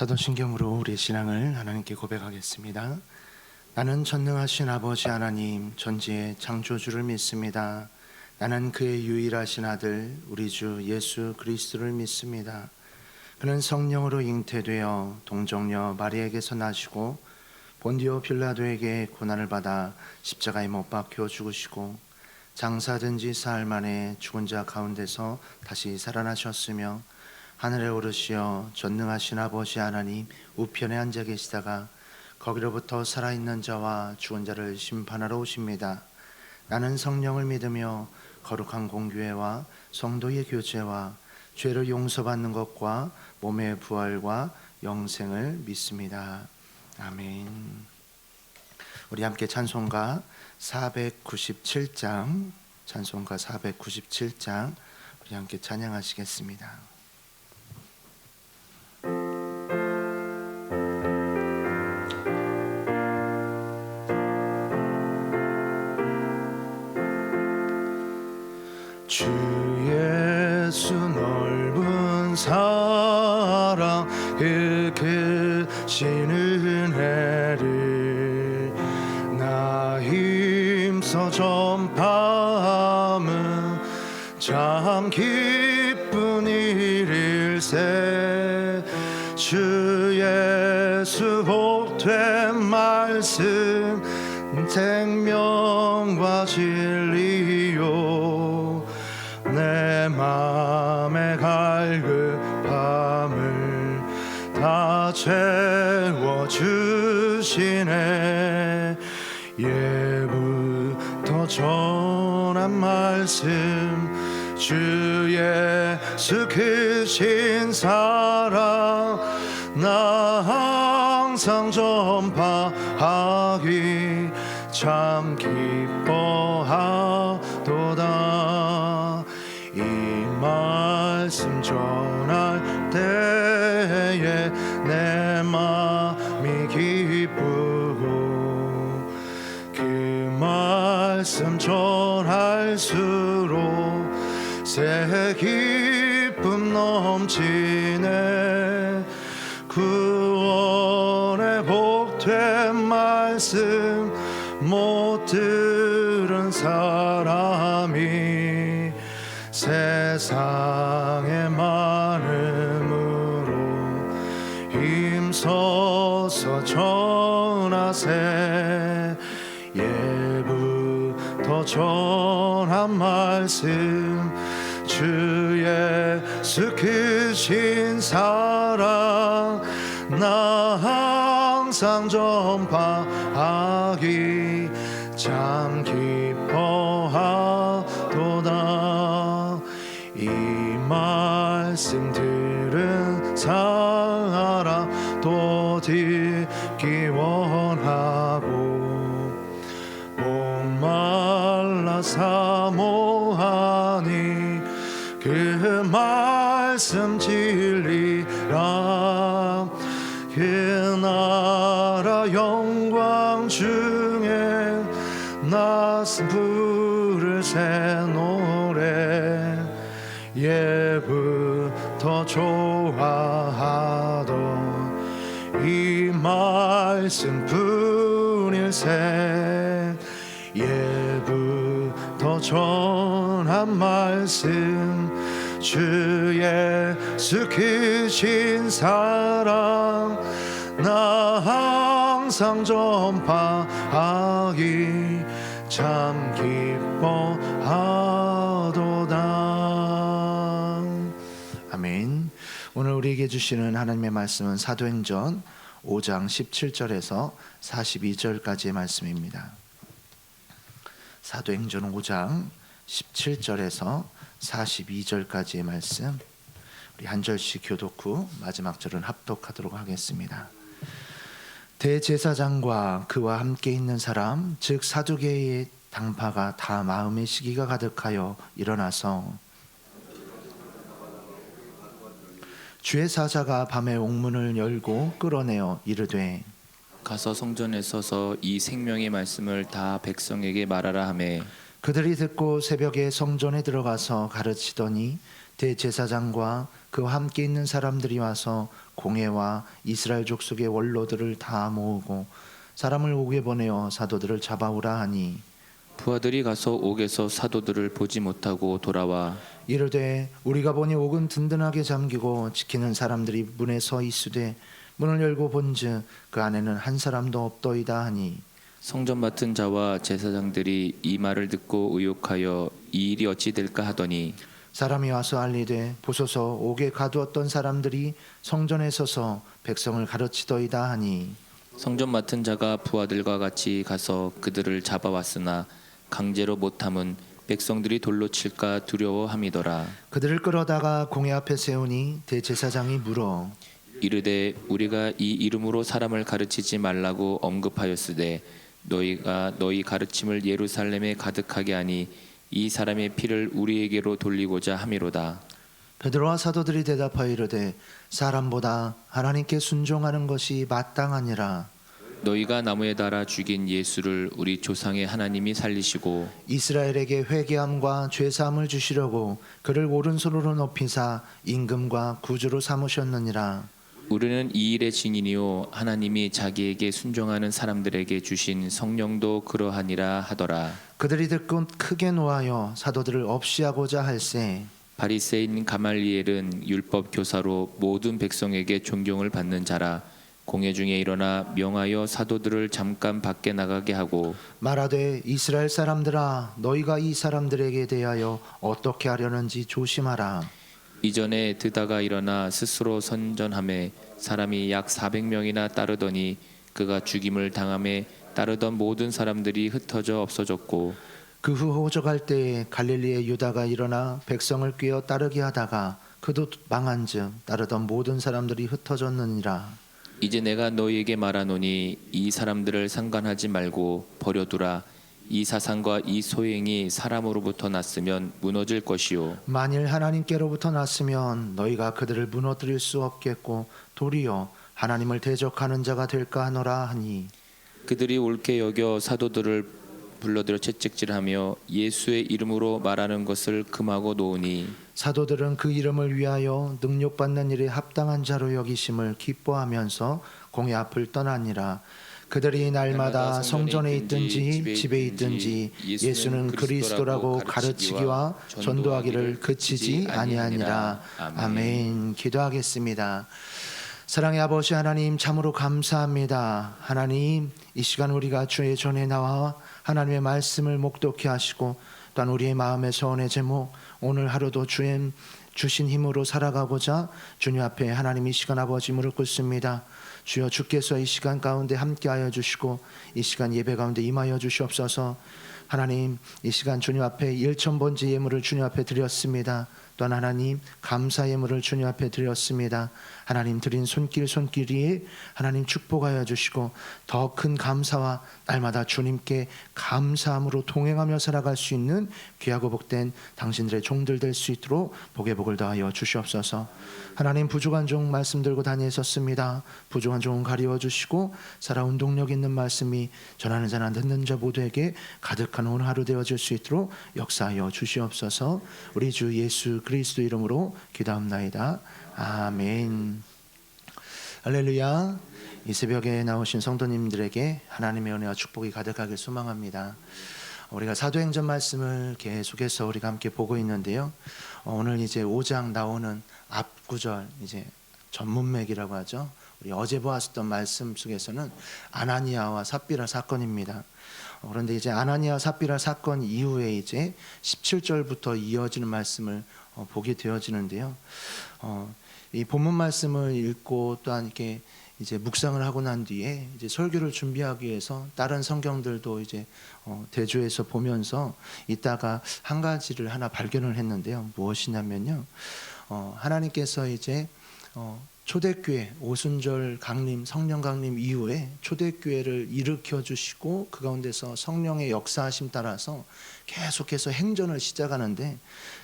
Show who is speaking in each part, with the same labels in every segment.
Speaker 1: 사도신경으로 우리 신앙을 하나님께 고백하겠습니다. 나는 전능하신 아버지 하나님 전지의 창조주를 믿습니다. 나는 그의 유일하신 아들 우리 주 예수 그리스도를 믿습니다. 그는 성령으로 잉태되어 동정녀 마리아에게서 나시고 본디오 빌라도에게 고난을 받아 십자가에 못 박혀 죽으시고 장사된 지 사흘 만에 죽은 자 가운데서 다시 살아나셨으며 하늘에 오르시어 전능하신 아버지 하나님 우편에 앉아 계시다가 거기로부터 살아있는 자와 죽은 자를 심판하러 오십니다. 나는 성령을 믿으며 거룩한 공교회와 성도의 교제와 죄를 용서받는 것과 몸의 부활과 영생을 믿습니다. 아멘. 우리 함께 찬송가 497장 우리 함께 찬양하시겠습니다. 주 예수 넓은 사랑 그 크신 은혜를 나 힘써 전파함은 참 기쁜 일일세. 주 예수 복된 말씀 생명과 진리요 내 맘의 갈급함을 다 채워주시네. 예부터 전한 말씀 주 예수 크신 사랑 나 항상 전파하기 참 기뻐하도다. 이 말씀 전할 때에 내 맘이 기쁘고 그 말씀 전할수록 새 기쁨 넘치네. 구원의 복된 말씀 못 들은 사람이 세상의 많음으로 힘써서 전하세. 예부터 전한 말씀 주 예수 크신 사랑 나 항상 전파하기 참 기뻐하도다. 이 말씀 들은 사람 또 듣기 원하고 목말라 사모하니 그 말씀 진리라. 그 나라 영광 중에 나 부를 새 노래. 예부터 좋아하던 이 말씀 뿐일세. 예부터 전한 말씀 주 예수 크신 사랑 나 항상 전파하기 참 기뻐하도다. 아멘. 오늘 우리에게 주시는 하나님의 말씀은 사도행전 5장 17절에서 42절까지의 말씀입니다. 사도행전 5장 17절에서 42절까지의 말씀, 우리 한 절씩 교독 후 마지막 절은 합독하도록 하겠습니다. 대제사장과 그와 함께 있는 사람 즉 사두개의 당파가 다 마음의 시기가 가득하여 일어나서 주의 사자가 밤에 옥문을 열고 끌어내어 이르되
Speaker 2: 가서 성전에 서서 이 생명의 말씀을 다 백성에게 말하라 하매
Speaker 1: 그들이 듣고 새벽에 성전에 들어가서 가르치더니 대제사장과 그와 함께 있는 사람들이 와서 공회와 이스라엘 족속의 원로들을 다 모으고 사람을 옥에 보내어 사도들을 잡아오라 하니
Speaker 2: 부하들이 가서 옥에서 사도들을 보지 못하고 돌아와
Speaker 1: 이르되 우리가 보니 옥은 든든하게 잠기고 지키는 사람들이 문에 서 있으되 문을 열고 본즉 그 안에는 한 사람도 없더이다 하니
Speaker 2: 성전 맡은 자와 제사장들이 이 말을 듣고 의혹하여 이 일이 어찌 될까 하더니
Speaker 1: 사람이 와서 알리되 보소서 옥에 가두었던 사람들이 성전에 서서 백성을 가르치더이다 하니
Speaker 2: 성전 맡은 자가 부하들과 같이 가서 그들을 잡아왔으나 강제로 못함은 백성들이 돌로 칠까 두려워함이더라.
Speaker 1: 그들을 끌어다가 공회 앞에 세우니 대제사장이 물어
Speaker 2: 이르되 우리가 이 이름으로 사람을 가르치지 말라고 언급하였으되 너희가 너희 가르침을 예루살렘에 가득하게 하니 이 사람의 피를 우리에게로 돌리고자 함이로다.
Speaker 1: 베드로와 사도들이 대답하여 이르되 사람보다 하나님께 순종하는 것이 마땅하니라.
Speaker 2: 너희가 나무에 달아 죽인 예수를 우리 조상의 하나님이 살리시고
Speaker 1: 이스라엘에게 회개함과 죄사함을 주시려고 그를 오른손으로 높이사 임금과 구주로 삼으셨느니라.
Speaker 2: 우리는 이 일의 증인이요 하나님이 자기에게 순종하는 사람들에게 주신 성령도 그러하니라 하더라.
Speaker 1: 그들이 듣고 크게 노하여 사도들을 없이하고자 할세
Speaker 2: 바리새인 가말리엘은 율법 교사로 모든 백성에게 존경을 받는 자라. 공회 중에 일어나 명하여 사도들을 잠깐 밖에 나가게 하고
Speaker 1: 말하되 이스라엘 사람들아 너희가 이 사람들에게 대하여 어떻게 하려는지 조심하라.
Speaker 2: 이전에 드다가 일어나 스스로 선전함에 사람이 약 400명이나 따르더니 그가 죽임을 당함에 따르던 모든 사람들이 흩어져 없어졌고
Speaker 1: 그 후 호적할 때에 갈릴리의 유다가 일어나 백성을 꿰어 따르게 하다가 그도 망한즉 따르던 모든 사람들이 흩어졌느니라.
Speaker 2: 이제 내가 너희에게 말하노니 이 사람들을 상관하지 말고 버려두라. 이 사상과 이 소행이 사람으로부터 났으면 무너질 것이요
Speaker 1: 만일 하나님께로부터 났으면 너희가 그들을 무너뜨릴 수 없겠고 도리어 하나님을 대적하는 자가 될까 하노라 하니
Speaker 2: 그들이 옳게 여겨 사도들을 불러들여 채찍질하며 예수의 이름으로 말하는 것을 금하고 놓으니
Speaker 1: 사도들은 그 이름을 위하여 능력받는 일에 합당한 자로 여기심을 기뻐하면서 공회 앞을 떠나니라. 그들이 날마다 성전에 있든지 집에 있든지 예수는 그리스도라고 가르치기와 전도하기를 그치지 아니하니라. 아멘. 기도하겠습니다. 사랑의 아버지 하나님 참으로 감사합니다. 하나님 이 시간 우리가 주의 전에 나와 하나님의 말씀을 목독케 하시고 또한 우리의 마음의 소원의 제목 오늘 하루도 주님 주신 힘으로 살아가고자 주님 앞에 하나님 이 시간 아버지 무릎 꿇습니다. 주여 주께서 이 시간 가운데 함께하여 주시고 이 시간 예배 가운데 임하여 주시옵소서. 하나님 이 시간 주님 앞에 1,000번째 예물을 주님 앞에 드렸습니다. 또한 하나님 감사 예물을 주님 앞에 드렸습니다. 하나님 드린 손길이 하나님 축복하여 주시고 더 큰 감사와 날마다 주님께 감사함으로 동행하며 살아갈 수 있는 귀하고 복된 당신들의 종들 될 수 있도록 복의 복을 더하여 주시옵소서. 하나님 부족한 종 말씀 들고 다니셨습니다. 부족한 종은 가리워 주시고 살아온 동력 있는 말씀이 전하는 자나 듣는 자 모두에게 가득한 오늘 하루 되어질 수 있도록 역사하여 주시옵소서. 우리 주 예수 그리스도 이름으로 기도합나이다. 아멘. 할렐루야. 이 새벽에 나오신 성도님들에게 하나님의 은혜와 축복이 가득하길 소망합니다. 우리가 사도행전 말씀을 계속해서 우리가 함께 보고 있는데요. 오늘 이제 5장 나오는 앞구절 이제 전문맥이라고 하죠. 우리 어제 보았었던 말씀 속에서는 아나니아와 삽비라 사건입니다. 그런데 이제 아나니아 삽비라 사건 이후에 이제 17절부터 이어지는 말씀을 보게 되어지는데요. 이 본문 말씀을 읽고 또한 이렇게 이제 묵상을 하고 난 뒤에 이제 설교를 준비하기 위해서 다른 성경들도 이제 대조해서 보면서 이따가 한 가지를 하나 발견을 했는데요. 무엇이냐면요. 하나님께서 이제 초대교회 오순절 강림 성령 강림 이후에 초대교회를 일으켜 주시고 그 가운데서 성령의 역사하심 따라서 계속해서 행전을 시작하는데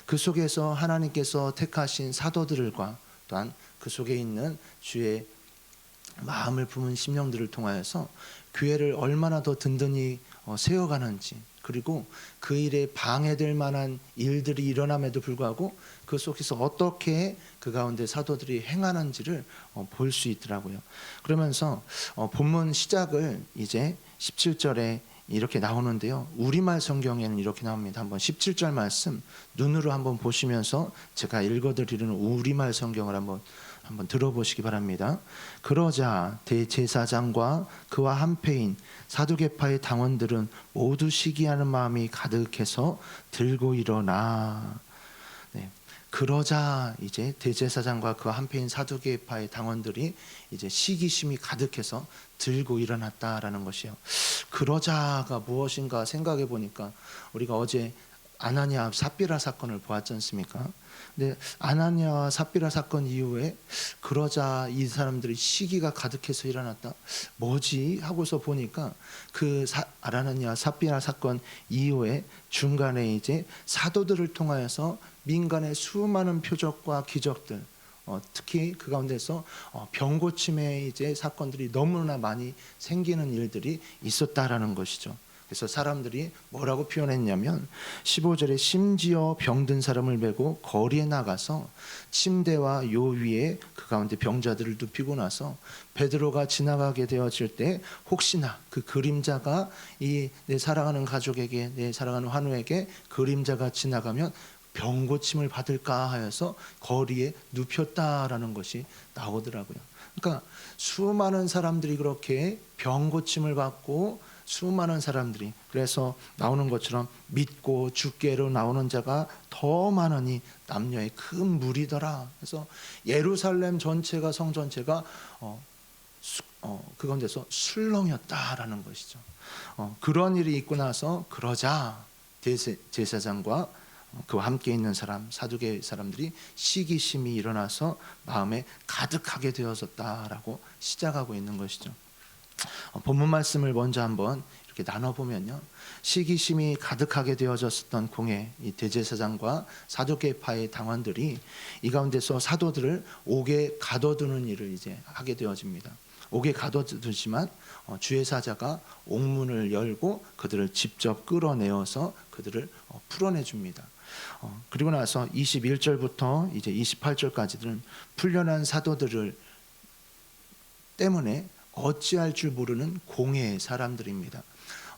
Speaker 1: 그 속에서 하나님께서 택하신 사도들과 또한 그 속에 있는 주의 마음을 품은 심령들을 통하여서 교회를 얼마나 더 든든히 세워가는지 그리고 그 일에 방해될 만한 일들이 일어남에도 불구하고 그 속에서 어떻게 그 가운데 사도들이 행하는지를 볼 수 있더라고요. 그러면서 본문 시작을 이제 17절에 이렇게 나오는데요. 우리말 성경에는 이렇게 나옵니다. 한번 17절 말씀 눈으로 한번 보시면서 제가 읽어드리는 우리말 성경을 한번 들어보시기 바랍니다. 그러자 대제사장과 그와 한패인 사두개파의 당원들은 모두 시기하는 마음이 가득해서 들고 일어나. 네. 그러자 이제 대제사장과 그와 한패인 사두개파의 당원들이 이제 시기심이 가득해서 들고 일어났다라는 것이요. 그러자가 무엇인가 생각해 보니까 우리가 어제 아나니아 삽비라 사건을 보았지 않습니까? 근데 아나니아와 삽비라 사건 이후에 그러자 이 사람들이 시기가 가득해서 일어났다. 뭐지? 하고서 보니까 그 아나니아 삽비라 사건 이후에 중간에 이제 사도들을 통하여서 민간의 수많은 표적과 기적들, 특히 그 가운데서 병 고침의 이제 사건들이 너무나 많이 생기는 일들이 있었다라는 것이죠. 그래서 사람들이 뭐라고 표현했냐면 15절에 심지어 병든 사람을 메고 거리에 나가서 침대와 요 위에 그 가운데 병자들을 눕히고 나서 베드로가 지나가게 되어질 때 혹시나 그 그림자가 이 내 사랑하는 가족에게, 내 사랑하는 환우에게 그림자가 지나가면 병 고침을 받을까 하여서 거리에 눕혔다라는 것이 나오더라고요. 그러니까 수많은 사람들이 그렇게 병 고침을 받고 수많은 사람들이, 그래서 나오는 것처럼 믿고 주께로 나오는 자가 더 많으니 남녀의 큰 무리더라. 그래서 예루살렘 전체가, 성 전체가 그 가운데서 술렁이었다라는 것이죠. 그런 일이 있고 나서 그러자 제사장과 그와 함께 있는 사람, 사두개 사람들이 시기심이 일어나서 마음에 가득하게 되어졌다라고 시작하고 있는 것이죠. 본문 말씀을 먼저 한번 이렇게 나눠보면요, 시기심이 가득하게 되어졌었던 공회 이 대제사장과 사두개파의 당원들이 이 가운데서 사도들을 옥에 가둬두는 일을 이제 하게 되어집니다. 옥에 가둬두지만 주의 사자가 옥문을 열고 그들을 직접 끌어내어서 그들을 풀어내 줍니다. 그리고 나서 21절부터 이제 28절까지는 풀려난 사도들을 때문에 어찌할 줄 모르는 공회의 사람들입니다.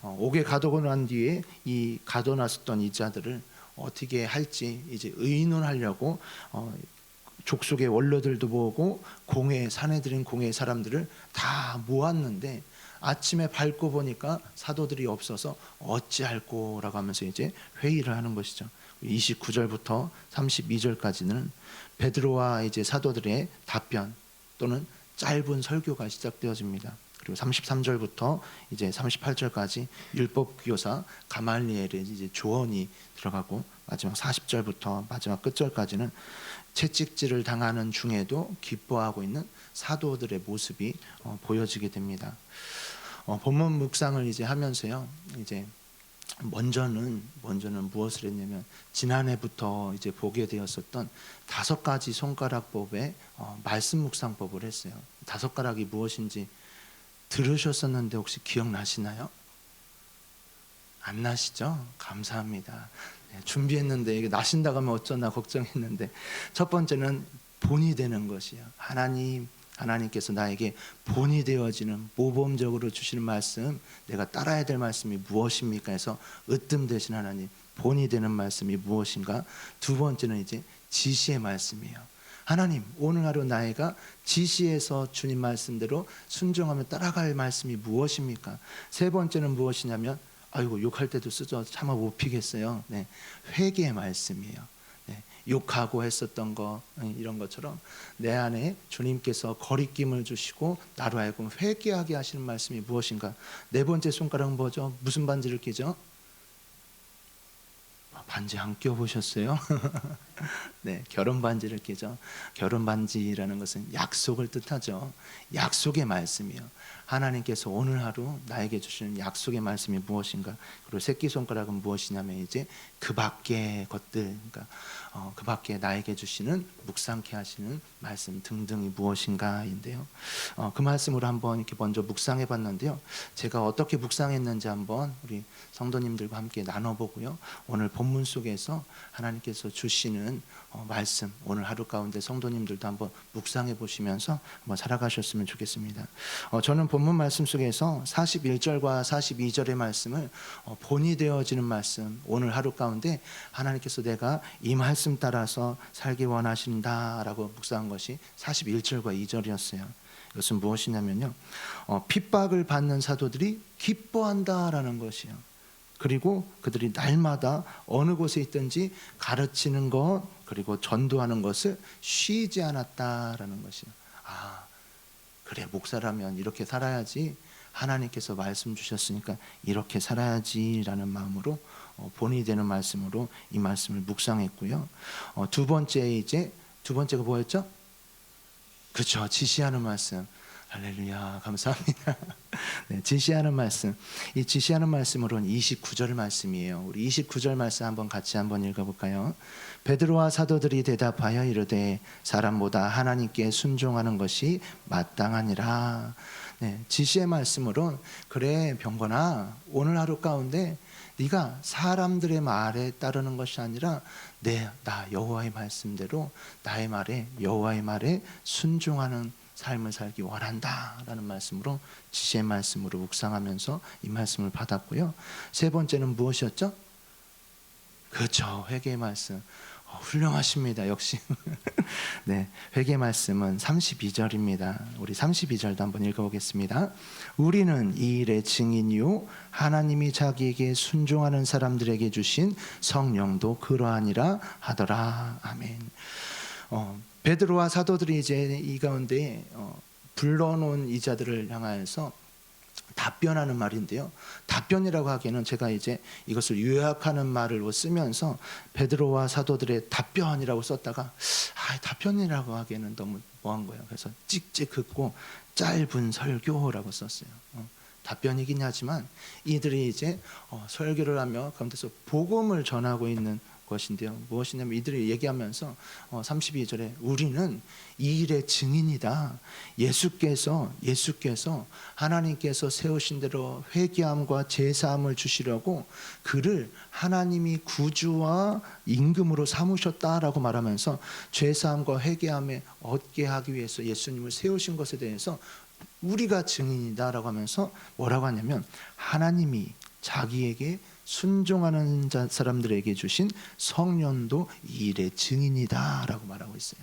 Speaker 1: 옥에 가두고 난 뒤에 이 가둬놨었던 이 자들을 어떻게 할지 이제 의논하려고 족속의 원로들도 모으고 공회, 사내들인 공회의 사람들을 다 모았는데 아침에 밝고 보니까 사도들이 없어서 어찌할꼬라고 하면서 이제 회의를 하는 것이죠. 29절부터 32절까지는 베드로와 이제 사도들의 답변 또는 짧은 설교가 시작되어집니다. 그리고 33절부터 이제 38절까지 율법 교사 가말리엘의 이제 조언이 들어가고 마지막 40절부터 마지막 끝절까지는 채찍질을 당하는 중에도 기뻐하고 있는 사도들의 모습이 보여지게 됩니다. 본문 묵상을 이제 하면서요, 이제 먼저는 무엇을 했냐면 지난해부터 이제 보게 되었었던 5가지 손가락법의 말씀 묵상법을 했어요. 5가락이 무엇인지 들으셨었는데 혹시 기억나시나요? 안 나시죠? 감사합니다. 네, 준비했는데 이게 나신다고 하면 어쩌나 걱정했는데, 첫 번째는 본이 되는 것이에요. 하나님께서 나에게 본이 되어지는 모범적으로 주시는 말씀, 내가 따라야 될 말씀이 무엇입니까 해서 으뜸 되신 하나님, 본이 되는 말씀이 무엇인가. 두 번째는 이제 지시의 말씀이에요. 하나님, 오늘 하루 나이가 지시해서 주님 말씀대로 순종하며 따라갈 말씀이 무엇입니까? 세 번째는 무엇이냐면, 아이고 욕할 때도 쓰죠. 차마 못 피겠어요. 네, 회개의 말씀이에요. 네, 욕하고 했었던 거, 이런 것처럼 내 안에 주님께서 거리낌을 주시고 나로 하여금 회개하게 하시는 말씀이 무엇인가. 네 번째 손가락은 뭐죠? 무슨 반지를 끼죠? 반지 안 껴보셨어요? 네, 결혼 반지를 끼죠. 결혼 반지라는 것은 약속을 뜻하죠. 약속의 말씀이요. 하나님께서 오늘 하루 나에게 주시는 약속의 말씀이 무엇인가? 그리고 새끼손가락은 무엇이냐면 이제 그 밖의 것들, 그러니까 그 밖에 나에게 주시는 묵상케 하시는 말씀 등등이 무엇인가인데요. 그 말씀으로 한번 이렇게 먼저 묵상해 봤는데요. 제가 어떻게 묵상했는지 한번 우리 성도님들과 함께 나눠보고요. 오늘 본문 속에서 하나님께서 주시는 말씀, 오늘 하루 가운데 성도님들도 한번 묵상해 보시면서 한번 살아가셨으면 좋겠습니다. 저는 본문 말씀 속에서 41절과 42절의 말씀을 본이 되어지는 말씀, 오늘 하루 가운데 하나님께서 내가 이 말씀 따라서 살기 원하신다라고 묵상한 것이 41절과 2절이었어요. 이것은 무엇이냐면요, 핍박을 받는 사도들이 기뻐한다라는 것이요. 그리고 그들이 날마다 어느 곳에 있든지 가르치는 것, 그리고 전도하는 것을 쉬지 않았다라는 것이요. 그래, 목사라면 이렇게 살아야지, 하나님께서 말씀 주셨으니까 이렇게 살아야지라는 마음으로 본이 되는 말씀으로 이 말씀을 묵상했고요. 두 번째가 뭐였죠? 그렇죠, 지시하는 말씀. 할렐루야, 감사합니다. 네, 지시하는 말씀. 이 지시하는 말씀으로는 29절 말씀이에요. 우리 29절 말씀 같이 한번 읽어볼까요? 베드로와 사도들이 대답하여 이르되 사람보다 하나님께 순종하는 것이 마땅하니라. 네, 지시의 말씀으로는 그래 병건아, 오늘 하루 가운데 네가 사람들의 말에 따르는 것이 아니라 나 여호와의 말씀대로 나의 말에, 여호와의 말에 순종하는 삶을 살기 원한다라는 말씀으로, 지시의 말씀으로 묵상하면서 이 말씀을 받았고요. 세 번째는 무엇이었죠? 그렇죠, 회개의 말씀. 훌륭하십니다, 역시. 네, 회개의 말씀은 32절입니다. 우리 32절도 한번 읽어보겠습니다. 우리는 이 일의 증인이요 하나님이 자기에게 순종하는 사람들에게 주신 성령도 그러하니라 하더라. 아멘. 베드로와 사도들이 이제 이 가운데 불러놓은 이자들을 향하여서 답변하는 말인데요. 답변이라고 하기에는 제가 이제 이것을 요약하는 말을 쓰면서 베드로와 사도들의 답변이라고 썼다가 답변이라고 하기에는 너무 뭐한 거예요. 그래서 찍찍 긋고 짧은 설교라고 썼어요. 답변이긴 하지만 이들이 이제 설교를 하며 가운데서 복음을 전하고 있는 것인데요. 무엇이냐면 이들이 얘기하면서 32절에 우리는 이 일의 증인이다. 예수께서 하나님께서 세우신 대로 회개함과 제사함을 주시려고 그를 하나님이 구주와 임금으로 삼으셨다라고 말하면서 제사함과 회개함에 얻게 하기 위해서 예수님을 세우신 것에 대해서 우리가 증인이다라고 하면서 뭐라고 하냐면 하나님이 자기에게 순종하는 사람들에게 주신 성령도 이 일의 증인이다라고 말하고 있어요.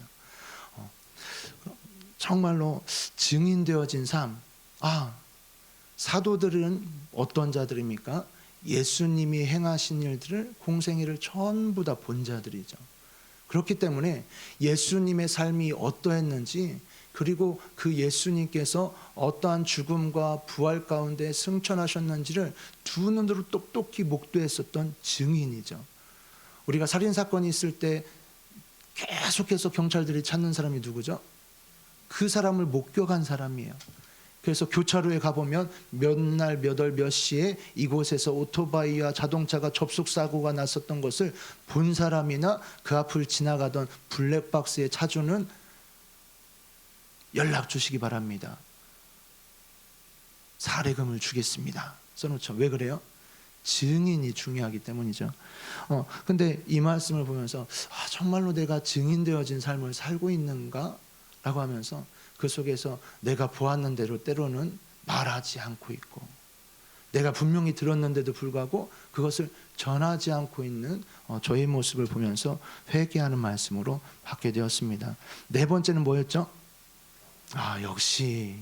Speaker 1: 정말로 증인되어진 삶. 사도들은 어떤 자들입니까? 예수님이 행하신 일들을, 공생애를 전부 다 본 자들이죠. 그렇기 때문에 예수님의 삶이 어떠했는지, 그리고 그 예수님께서 어떠한 죽음과 부활 가운데 승천하셨는지를 두 눈으로 똑똑히 목도했었던 증인이죠. 우리가 살인사건이 있을 때 계속해서 경찰들이 찾는 사람이 누구죠? 그 사람을 목격한 사람이에요. 그래서 교차로에 가보면 몇 날 몇 월 몇 시에 이곳에서 오토바이와 자동차가 접촉사고가 났었던 것을 본 사람이나 그 앞을 지나가던 블랙박스에 차주는 연락 주시기 바랍니다. 사례금을 주겠습니다. 써놓죠. 왜 그래요? 증인이 중요하기 때문이죠. 근데 이 말씀을 보면서 정말로 내가 증인되어진 삶을 살고 있는가? 라고 하면서 그 속에서 내가 보았는 대로 때로는 말하지 않고 있고, 내가 분명히 들었는데도 불구하고 그것을 전하지 않고 있는 저의 모습을 보면서 회개하는 말씀으로 받게 되었습니다. 네 번째는 뭐였죠? 역시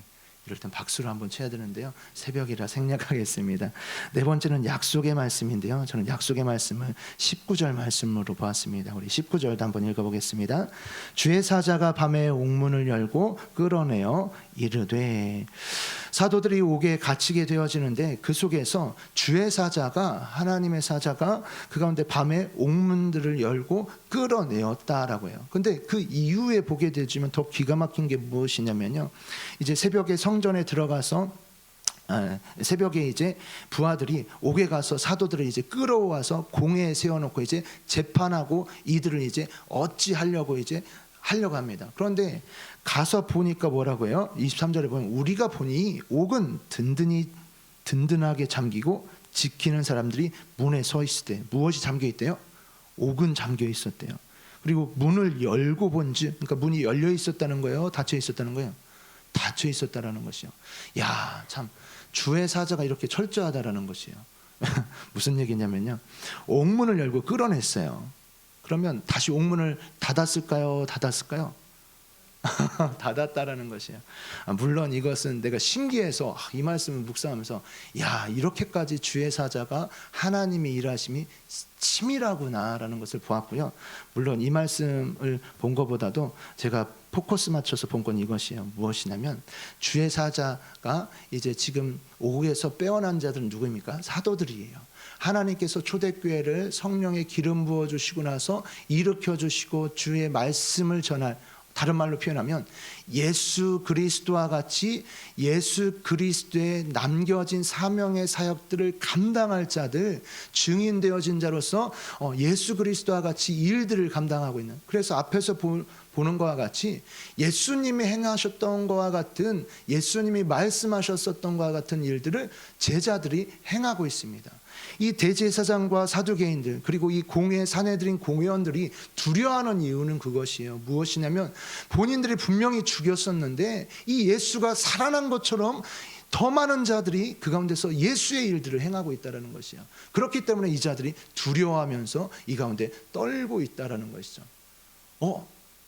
Speaker 1: 이럴 땐 박수를 한번 쳐야 되는데요. 새벽이라 생략하겠습니다. 네 번째는 약속의 말씀인데요. 저는 약속의 말씀을 19절 말씀으로 보았습니다. 우리 19절도 한번 읽어보겠습니다. 주의 사자가 밤에 옥문을 열고 끌어내어 이르되, 사도들이 옥에 갇히게 되어지는데 그 속에서 주의 사자가, 하나님의 사자가 그 가운데 밤에 옥문들을 열고 끌어내었다라고 해요. 근데 그 이후에 보게 되지만 더 기가 막힌 게 무엇이냐면요, 이제 새벽에 성전에 들어가서 새벽에 이제 부하들이 옥에 가서 사도들을 이제 끌어와서 공회에 세워놓고 이제 재판하고 이들을 이제 어찌하려고 이제 하려고 합니다. 그런데 가서 보니까 뭐라고 해요? 23절에 보면 우리가 보니 옥은 든든하게 잠기고 지키는 사람들이 문에 서 있을 때 무엇이 잠겨 있대요? 옥은 잠겨 있었대요. 그리고 문을 열고 본즉, 그러니까 문이 열려 있었다는 거예요? 닫혀 있었다는 거예요? 닫혀 있었다라는 것이요. 야, 참 주의 사자가 이렇게 철저하다라는 것이에요. 무슨 얘기냐면요, 옥문을 열고 끌어냈어요. 그러면 다시 옥문을 닫았을까요? 닫았다라는 것이에요. 물론 이것은 내가 신기해서 이 말씀을 묵상하면서 야, 이렇게까지 주의 사자가 하나님의 일하심이 치밀하구나라는 것을 보았고요. 물론 이 말씀을 본 것보다도 제가 포커스 맞춰서 본 건 이것이에요. 무엇이냐면 주의 사자가 이제 지금 옥에서 빼어난 자들은 누구입니까? 사도들이에요. 하나님께서 초대교회를 성령의 기름 부어 주시고 나서 일으켜 주시고 주의 말씀을 전할, 다른 말로 표현하면 예수 그리스도와 같이 예수 그리스도의 남겨진 사명의 사역들을 감당할 자들, 증인 되어진 자로서 예수 그리스도와 같이 일들을 감당하고 있는, 그래서 앞에서 보는 것과 같이 예수님이 행하셨던 것과 같은, 예수님이 말씀하셨었던 것과 같은 일들을 제자들이 행하고 있습니다. 이 대제사장과 사두개인들, 그리고 이 공회 사내들인 공회원들이 두려워하는 이유는 그것이에요. 무엇이냐면 본인들이 분명히 죽였었는데 이 예수가 살아난 것처럼 더 많은 자들이 그 가운데서 예수의 일들을 행하고 있다는 것이에요. 그렇기 때문에 이 자들이 두려워하면서 이 가운데 떨고 있다는 것이죠.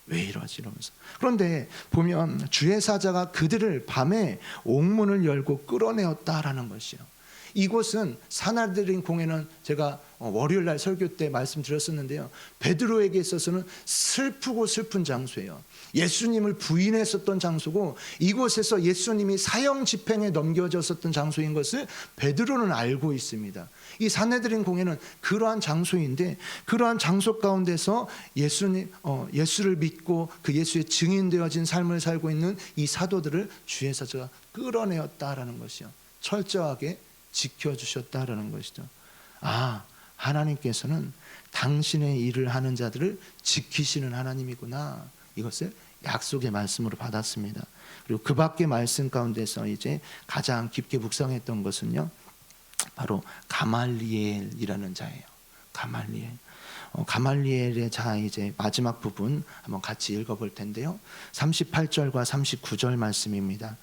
Speaker 1: 왜 이러지? 이러면서. 그런데 보면 주의 사자가 그들을 밤에 옥문을 열고 끌어내었다라는 것이에요. 이곳은 사내들인 공회는 제가 월요일 날 설교 때 말씀드렸었는데요, 베드로에게 있어서는 슬프고 슬픈 장소예요. 예수님을 부인했었던 장소고 이곳에서 예수님이 사형 집행에 넘겨졌었던 장소인 것을 베드로는 알고 있습니다. 이 사내들인 공회는 그러한 장소인데, 그러한 장소 가운데서 예수를 믿고 그 예수의 증인되어진 삶을 살고 있는 이 사도들을 주의 사자가 끌어내었다라는 것이요, 철저하게 지켜주셨다라는 것이죠. 하나님께서는 당신의 일을 하는 자들을 지키시는 하나님이구나, 이것을 약속의 말씀으로 받았습니다. 그리고 그 밖의 말씀 가운데서 이제 가장 깊게 묵상했던 것은요, 바로 가말리엘이라는 자예요. 가말리엘의 자 이제 마지막 부분 한번 같이 읽어볼 텐데요, 38절과 39절 말씀입니다.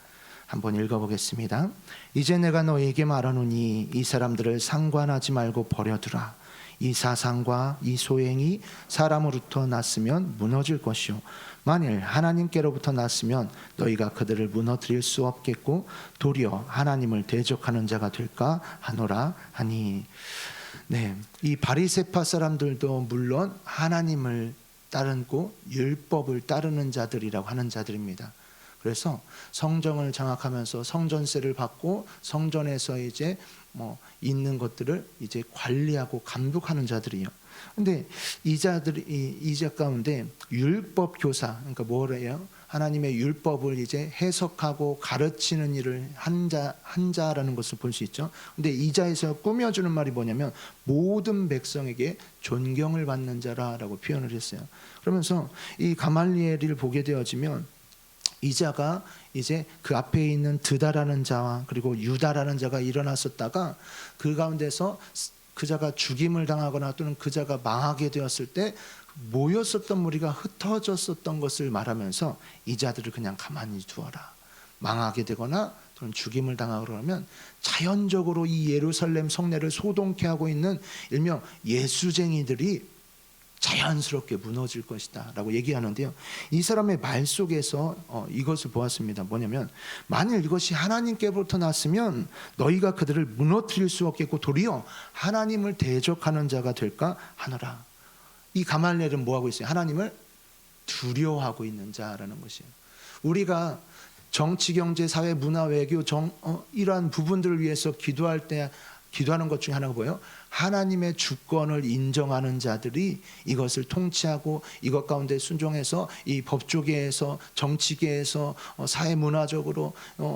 Speaker 1: 한번 읽어보겠습니다. 이제 내가 너에게 말하노니 이 사람들을 상관하지 말고 버려두라. 이 사상과 이 소행이 사람으로부터 났으면 무너질 것이요, 만일 하나님께로부터 났으면 너희가 그들을 무너뜨릴 수 없겠고 도리어 하나님을 대적하는 자가 될까 하노라 하니. 네, 이 바리새파 사람들도 물론 하나님을 따르고 율법을 따르는 자들이라고 하는 자들입니다. 그래서 성정을 장악하면서 성전세를 받고 성전에서 이제 있는 것들을 이제 관리하고 감독하는 자들이요. 근데 이 자들이 이자 가운데 율법 교사, 그러니까 뭐래요? 하나님의 율법을 이제 해석하고 가르치는 일을 한 자라는 것을 볼 수 있죠. 근데 이 자에서 꾸며주는 말이 뭐냐면 모든 백성에게 존경을 받는 자라라고 표현을 했어요. 그러면서 이 가말리엘을 보게 되어지면 이 자가 이제 그 앞에 있는 드다라는 자와 그리고 유다라는 자가 일어났었다가 그 가운데서 그 자가 죽임을 당하거나 또는 그 자가 망하게 되었을 때 모였었던 무리가 흩어졌었던 것을 말하면서 이 자들을 그냥 가만히 두어라. 망하게 되거나 또는 죽임을 당하거나 하면 자연적으로 이 예루살렘 성내를 소동케 하고 있는 일명 예수쟁이들이 자연스럽게 무너질 것이다 라고 얘기하는데요, 이 사람의 말 속에서 이것을 보았습니다. 뭐냐면 만일 이것이 하나님께로부터 났으면 너희가 그들을 무너뜨릴 수 없겠고 도리어 하나님을 대적하는 자가 될까 하노라. 이 가말리엘은 뭐하고 있어요? 하나님을 두려워하고 있는 자라는 것이에요. 우리가
Speaker 3: 정치, 경제, 사회, 문화, 외교 이러한 부분들을 위해서 기도하는 것 중에 하나가 뭐예요? 하나님의 주권을 인정하는 자들이 이것을 통치하고 이것 가운데 순종해서 이 법조계에서, 정치계에서, 사회 문화적으로,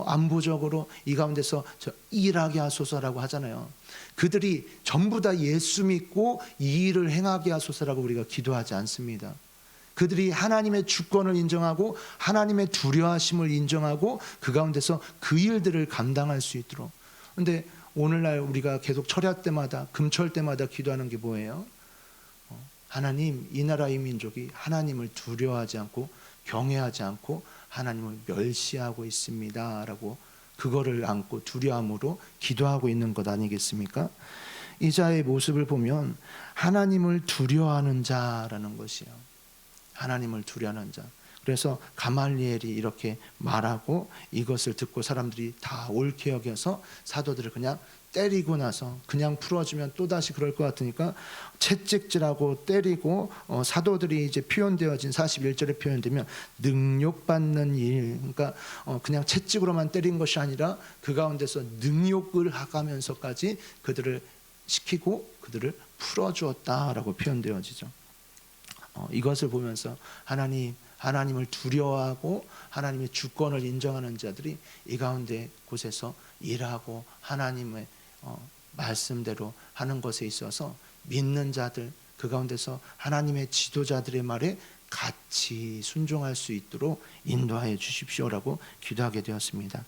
Speaker 3: 안보적으로 이 가운데서 일하게 하소서라고 하잖아요. 그들이 전부 다 예수 믿고 이 일을 행하게 하소서라고 우리가 기도하지 않습니다. 그들이 하나님의 주권을 인정하고 하나님의 두려워하심을 인정하고 그 가운데서 그 일들을 감당할 수 있도록. 그런데 오늘날 우리가 계속 철야 때마다, 금철 때마다 기도하는 게 뭐예요? 하나님, 이 나라 이 민족이 하나님을 두려워하지 않고 경외하지 않고 하나님을 멸시하고 있습니다 라고 그거를 안고 두려움으로 기도하고 있는 것 아니겠습니까? 이 자의 모습을 보면 하나님을 두려워하는 자라는 것이에요. 하나님을 두려워하는 자. 그래서 가말리엘이 이렇게 말하고 이것을 듣고 사람들이 다 옳게 여겨서 사도들을 그냥 때리고 나서 그냥 풀어주면 또다시 그럴 것 같으니까 채찍질하고 때리고 사도들이 이제 표현되어진 41절에 표현되면 능욕받는 일, 그러니까 그냥 채찍으로만 때린 것이 아니라 그 가운데서 능욕을 하가면서까지 그들을 시키고 그들을 풀어주었다라고 표현되어지죠. 이것을 보면서 하나님을 두려워하고 하나님의 주권을 인정하는 자들이 이 가운데 곳에서 일하고 하나님의 말씀대로 하는 것에 있어서 믿는 자들, 그 가운데서 하나님의 지도자들의 말에 같이 순종할 수 있도록 인도하여 주십시오라고 기도하게 되었습니다.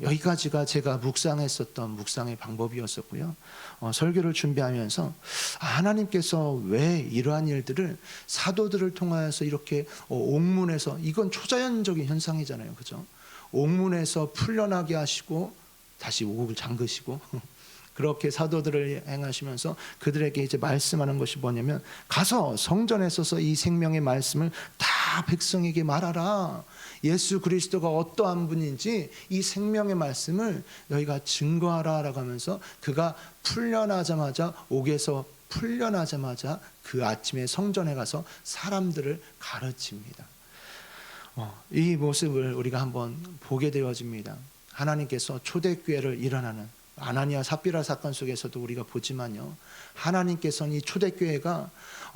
Speaker 3: 여기까지가 제가 묵상했었던 묵상의 방법이었었고요. 설교를 준비하면서 하나님께서 왜 이러한 일들을 사도들을 통하여서 이렇게 옥문에서, 이건 초자연적인 현상이잖아요, 그죠? 옥문에서 풀려나게 하시고 다시 옥을 잠그시고 그렇게 사도들을 행하시면서 그들에게 이제 말씀하는 것이 뭐냐면, 가서 성전에 서서 이 생명의 말씀을 다 백성에게 말하라. 예수 그리스도가 어떠한 분인지 이 생명의 말씀을 너희가 증거하라라고 하면서 그가 풀려나자마자, 옥에서 풀려나자마자 그 아침에 성전에 가서 사람들을 가르칩니다. 이 모습을 우리가 한번 보게 되어집니다. 하나님께서 초대교회를 일어나는 아나니아 삽비라 사건 속에서도 우리가 보지만요, 하나님께서는 이 초대교회가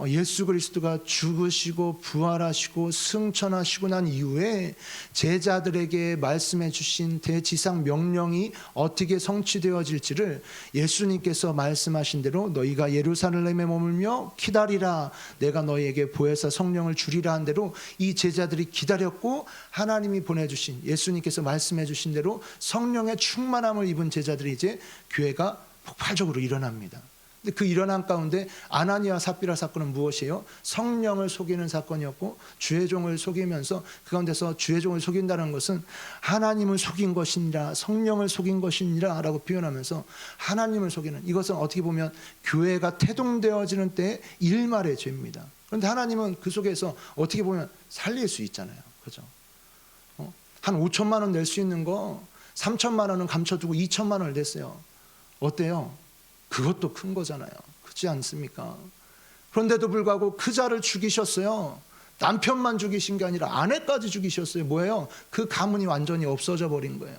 Speaker 3: 예수 그리스도가 죽으시고 부활하시고 승천하시고 난 이후에 제자들에게 말씀해 주신 대지상 명령이 어떻게 성취되어질지를 예수님께서 말씀하신 대로 너희가 예루살렘에 머물며 기다리라, 내가 너희에게 보혜사 성령을 주리라 한 대로 이 제자들이 기다렸고, 하나님이 보내주신, 예수님께서 말씀해 주신 대로 성령의 충만함을 입은 제자들이 이제 교회가 폭발적으로 일어납니다. 근데 그 일어난 가운데 아나니아 삽비라 사건은 무엇이에요? 성령을 속이는 사건이었고, 주의 종을 속이면서 그 가운데서 주의 종을 속인다는 것은 하나님을 속인 것이니라, 성령을 속인 것이니라 라고 표현하면서 하나님을 속이는, 이것은 어떻게 보면 교회가 태동되어지는 때의 일말의 죄입니다. 그런데 하나님은 그 속에서 어떻게 보면 살릴 수 있잖아요, 그죠? 한 5천만 원 낼 수 있는 거 3천만 원은 감춰두고 2천만 원을 냈어요. 어때요? 그것도 큰 거잖아요. 그렇지 않습니까? 그런데도 불구하고 그 자를 죽이셨어요. 남편만 죽이신 게 아니라 아내까지 죽이셨어요. 뭐예요? 그 가문이 완전히 없어져 버린 거예요.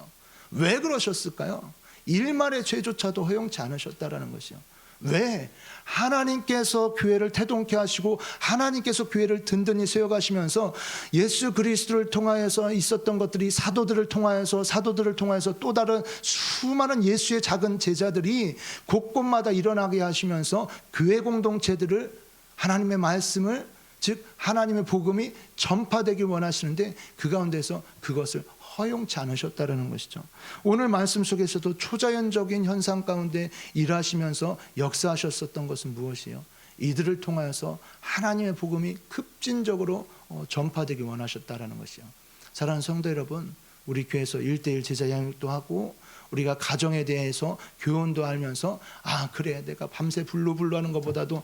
Speaker 3: 왜 그러셨을까요? 일말의 죄조차도 허용치 않으셨다라는 것이요. 왜? 하나님께서 교회를 태동케 하시고 하나님께서 교회를 든든히 세워가시면서 예수 그리스도를 통하여서 있었던 것들이 사도들을 통하여서 또 다른 수많은 예수의 작은 제자들이 곳곳마다 일어나게 하시면서 교회 공동체들을, 하나님의 말씀을, 즉 하나님의 복음이 전파되길 원하시는데 그 가운데서 그것을 허용치 않으셨다는 것이죠. 오늘 말씀 속에서도 초자연적인 현상 가운데 일하시면서 역사하셨었던 것은 무엇이에요? 이들을 통하여서 하나님의 복음이 급진적으로 전파되길 원하셨다는 것이요. 사랑하는 성도 여러분, 우리 교회에서 1:1 제자 양육도 하고 우리가 가정에 대해서 교훈도 알면서, 그래, 내가 밤새 불루불루 하는 것보다도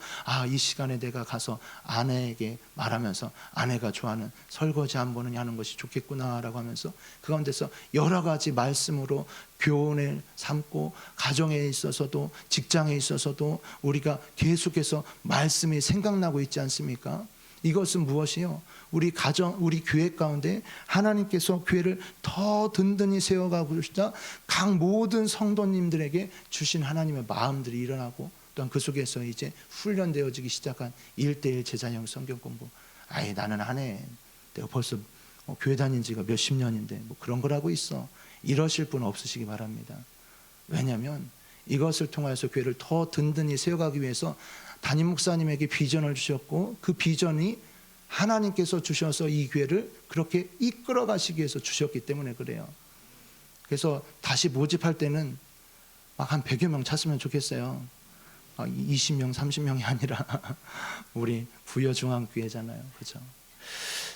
Speaker 3: 이 시간에 내가 가서 아내에게 말하면서 아내가 좋아하는 설거지 한 번은 하는 것이 좋겠구나라고 하면서 그 가운데서 여러 가지 말씀으로 교훈을 삼고, 가정에 있어서도 직장에 있어서도 우리가 계속해서 말씀이 생각나고 있지 않습니까? 이것은 무엇이요? 우리 가정, 우리 교회 가운데 하나님께서 교회를 더 든든히 세워가고 계시다. 각 모든 성도님들에게 주신 하나님의 마음들이 일어나고 또한 그 속에서 이제 훈련되어지기 시작한 1:1 제자형 성경 공부. 아예 나는 안 해. 내가 벌써 교회 다닌 지가 몇십 년인데 뭐 그런 걸 하고 있어. 이러실 분 없으시기 바랍니다. 왜냐하면 이것을 통해서 교회를 더 든든히 세워가기 위해서 담임 목사님에게 비전을 주셨고 그 비전이 하나님께서 주셔서 이 교회를 그렇게 이끌어 가시기 위해서 주셨기 때문에 그래요. 그래서 다시 모집할 때는 막 한 100여 명 찾으면 좋겠어요. 20명, 30명이 아니라 우리 부여중앙교회잖아요. 그렇죠?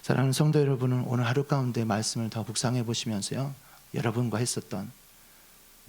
Speaker 3: 사랑하는 성도 여러분은 오늘 하루 가운데 말씀을 더 묵상해 보시면서요. 여러분과 했었던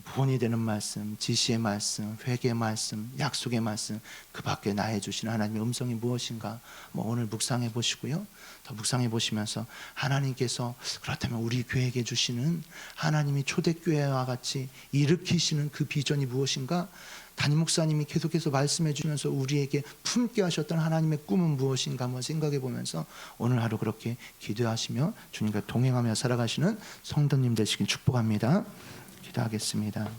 Speaker 3: 본이 되는 말씀, 지시의 말씀, 회개의 말씀, 약속의 말씀, 그 밖에 나의 주신 하나님의 음성이 무엇인가 오늘 묵상해 보시고요. 더 묵상해 보시면서 하나님께서 그렇다면 우리 교회에게 주시는 하나님이 초대교회와 같이 일으키시는 그 비전이 무엇인가, 담임 목사님이 계속해서 말씀해 주면서 우리에게 품게 하셨던 하나님의 꿈은 무엇인가 한번 생각해 보면서 오늘 하루 그렇게 기도하시며 주님과 동행하며 살아가시는 성도님 되시길 축복합니다. 기도하겠습니다.